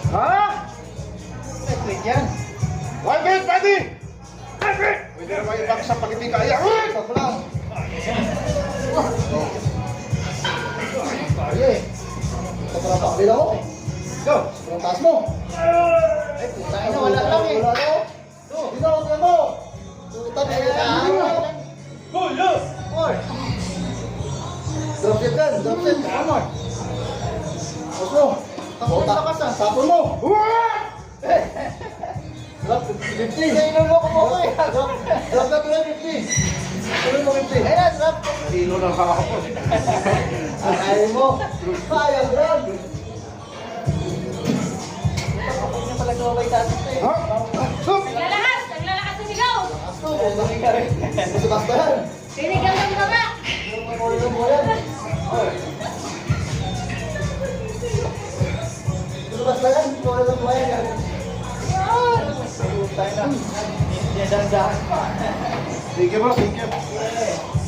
Ha? Wait yan. Wait, pwede! Pwede naman ibang sa pag hindi kaya. Stop lang. Kaya eh. Sobrang pakbil ako. Go! Sobrang taas mo. Ay, puta ina, wala lang eh. Wala lang. Dito, dito mo. Puta na yan. Go, yes! More. Drop set yan, drop set. Come on. Tapos mo. Tapon mo. Drop 50. Inuloko mo ko eh. Drop na tuloy 50. Tuloy mo 50. Ayun na, drop. Hilo ng hawak ko. Ayaw mo. Ayaw, drop. Kapag niya pala gawabay sa atin eh. Ha? Stop! Naglalakas! Naglalakas na sigaw! Asto, bumalik ka rin. Basta-basta yan. Sinigang ng mga! Yung mo yan. Basta yan. Wala mo yan. Tayo na. Hindi dandahan pa. Thank you bro, thank you.